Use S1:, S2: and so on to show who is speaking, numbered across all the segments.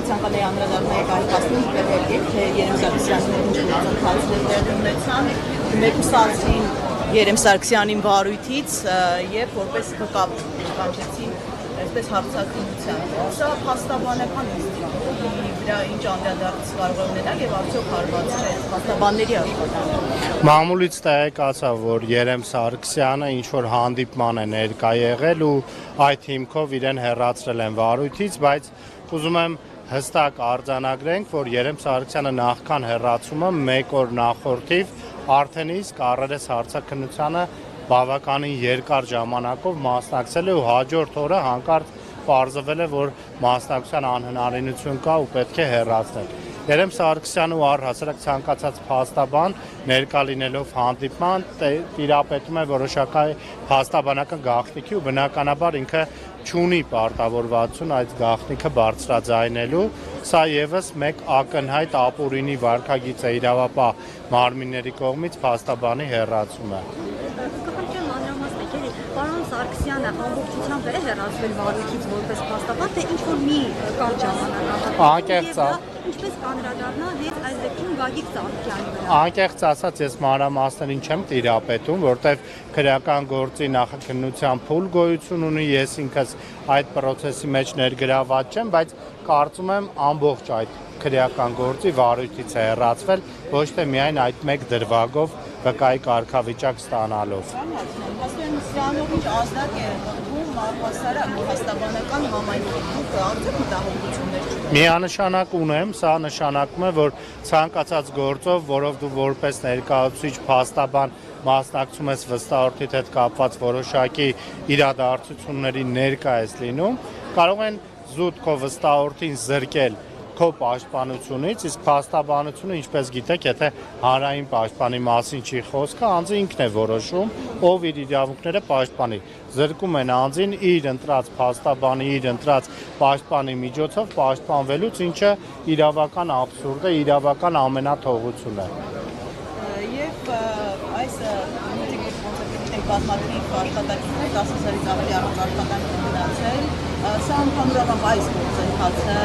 S1: ցանկալի անդրադառնալ այս հասնի պետք է Երեմ Սարգսյանն ինչ ընթացներ ունեցան մեկուսացին Երեմ Սարգսյանին վարույթից եւ որպես կապ կանչեցին այսպես հարցակցության սա փաստաբանական ինստիտուտի վրա ինչ անդրադարձ կարող է ունենալ եւ արդյոք հարված չէ փաստաբանների աշխատանքը
S2: Մամուլից տեղեկացա որ Երեմ Սարգսյանը ինչ որ հանդիպման է ներկա եղել ու այդ հիմքով իրեն հեռացրել են վարույթից բայց ուզում եմ հստակ արձանագրենք որ Երեմ Սարգսյանը նախքան հեռացումը 1 օր նախորդիվ արդեն իսկ առերես հարցաքննությանը բավականին երկար ժամանակով մասնակցել է ու հաջորդ օրը հանկարծ պարզվել է որ մասնակցության անհնարինություն կա ու պետք է հեռացնել Երեմ Սարգսյանը ու առհասարակ ցանկացած փաստաբան ներկա լինելով հանդիպման տիրապետում է որոշակի փաստաբանական գաղտնիքի ու բնականաբար ինքը չունի պարտավորվածություն այդ գաղտնիքը բարձրաձայնելու սա եւս մեկ ակնհայտ ապօրինի վարքագիծ է իրավապահ մարմինների կողմից փաստաբանի հեռացումը
S3: Պարոն Սարգսյանը ամբողջությամբ է հեռացվել վարույթից որպես փաստաբան, թե ինչ որ մի կարճ ժամանակ ինչպես կանրադառնա հենց այս դեպքում Գագիկ Ծառուկյանի վրա։
S2: Անկեղծ ասած ես մանրամասներին չեմ տիրապետում, որտեղ քրեական գործի նախաքննության փուլ գոյություն ունի, ես ինքս այդ process-ի մեջ ներգրաված չեմ, բայց կարծում եմ ամբողջ այդ քրեական գործի վարույթից է հեռացվել, ոչ թե միայն այդ մեկ դրվագով վկայի կարգավիճակ ստանալով։
S1: Հասկանում սրանով ինչ ազդակ է խփում առհասարակ փաստաբանական համայնքի դուք արդյոք մտահոգություններ չունեք։
S2: Միանշանակ ունեմ, սա նշանակում է, որ ցանկացած գործով, որով դու որպես ներկայացուցիչ փաստաբան մասնակցում ես վստահորդիդ հետ կապված որոշակի իրադարձությունների ներկա ես լինում, կարող են զուտ քո վստահորդին զրկել քո պաշտպանությունից, իսկ փաստաբանությունը, ինչպես գիտեք, եթե հանրային պաշտպանի մասին չի խոսքը, անձը ինքն է որոշում, ով իր իրավունքները պաշտպանի։ Զրկում են անձին իր ընտրած փաստաբանի, իր ընտրած պաշտպանի միջոցով պաշտպանվելուց, ինչը իրավական աբսուրդ է, իրավական ամենաթողություն է։
S1: Եվ այս բազմաթիվ աշխատակիցներ 10,000-ից ավելի առանց աշխատանքի մնացել, սա ընդհանրապես այս գործընթացը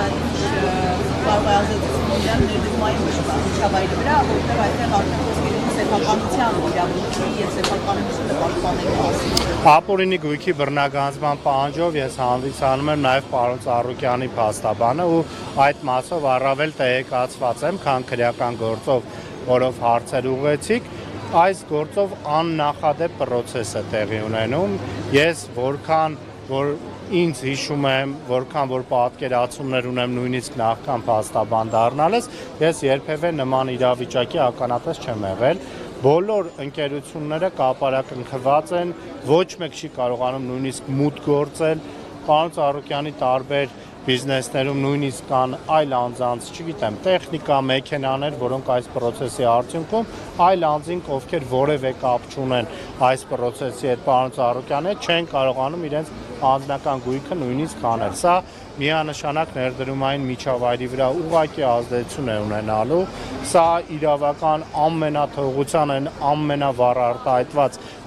S1: կարող է ազդեցություն ունենալ ներդրումային միջավայրի վրա, որտեղ այդտեղ արդեն խոսքեր են սեփականության իրավունքի եւ սեփականությունը պաշտպանելու մասին։
S2: Ապօրինի գույքի բռնագանձման պահանջով ես հանդիսանում եմ նաև պարոն Ծառուկյանի փաստաբանը ու այդ մասով առավել տեղեկացված եմ, քան քրեական գործով, որով հարցեր ուղղեցիք, այս գործով աննախադեպ process է տեղի ունենում։ Ես որքան որ ինձ հիշում եմ, որքան որ պատկերացումներ ունեմ նույնիսկ նախքան փաստաբան դառնալս, ես երբևէ նման իրավիճակի ականատես չեմ եղել։ Բոլոր ընկերությունները կապարակնքված են, ոչ մեկ չի կարողանում նույնիսկ մուտք գործել։ Պարոն Ծառուկյանի տարբեր բիզնեսներում նույնիսկ կան այլ անձանց, չգիտեմ, տեխնիկա, մեքենաներ, որոնք այս process-ի արդյունքում այլ անձինք, ովքեր որևէ կապ չունեն այս process-ի հետ, պարոն Ծառուկյանը չեն կարողանում իրենց անձնական գույքը նույնիսկ անել։ Սա միանշանակ ներդրումային միջավայրի վրա ուղղակի ազդեցություն է ունենալու։ Սա իրավական ամենաթողության ամենավառ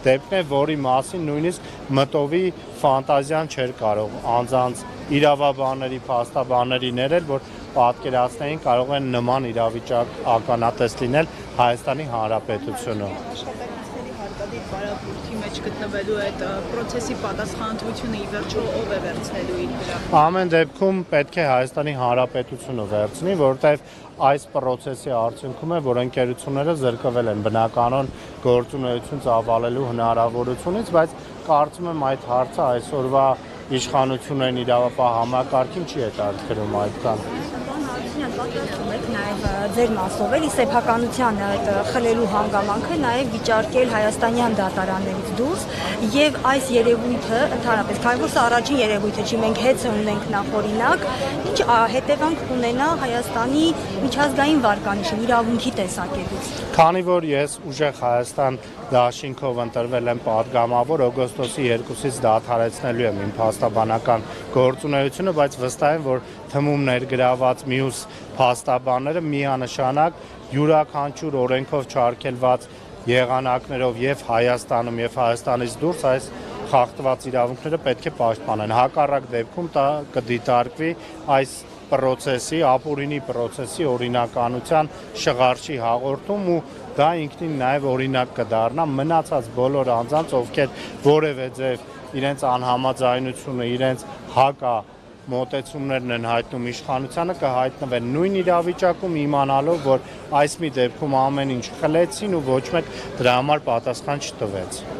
S2: դեպքն է, որի մասին նույնիսկ մտովի ֆանտազիան չէր կարող անձանց իրավաբանների, փաստաբանների ներել, որ պատկերացնեին կարող են նման իրավիճակ ականատես լինել Հայաստանի Հանրապետությունում։
S1: Բարապուրքի մեջ գտնվելու այդ process-ի պատասխանատվությունը ի վերջո ով է վերցնելու իր վրա։
S2: Ամեն դեպքում պետք է Հայաստանի Հանրապետությունը վերցնի, որտեղ այս process-ի արդյունքում է, որ ընկերությունները զրկվել են բնականon գործունեություն ծավալելու հնարավորությունից, բայց կարծում եմ այդ հարցը այսօրվա իշխանություններին իրավապահ համակարգին չի հետաքրքրում այդքան։
S3: Պատրաստում եք նաև ձեր մասով էլի սեփականության այդ խլելու հանգամանքը նաև վիճարկել հայաստանյան դատարաններից դուրս եւ այս երևույթը ընդհանրապես քանի որ սա առաջին երևույթը չի մենք հեծը ունենք նախօրինակ ինչ հետևանք կունենա Հայաստանի միջազգային վարկանիշին իրավունքի տեսակետից
S2: Քանի որ ես ուժեղ Հայաստան դաշինքով ընտրվել եմ պատգամավոր օգոստոսի 2-ից դադարեցնելու եմ իմ փաստաբանական գործունեությունը, բայց վստահ եմ, որ թմում ներգրաված մյուս փաստաբանները միանշանակ յուրաքանչյուր օրենքով չարգելված եղանակներով եւ Հայաստանում եւ Հայաստանից դուրս այս խախտված իրավունքները պետք է պաշտպանեն։ Հակառակ դեպքում դա կդիտարկվի այս պրոցեսի, ապուրինի պրոցեսի օրինականության շղարշի հաղորդում ու դա ինքնին նաև օրինակ կդառնա մնացած բոլոր անձանց, ովքեր որևէ ձև իրենց անհամաձայնությունը, իրենց հակա մոտեցումներն են հայտնում իշխանությանը, կհայտնվեն նույն իրավիճակում իմանալով, որ այս մի դեպքում ամեն ինչ խլեցին ու ոչ մեկ դրա համար պատասխան չտվեց։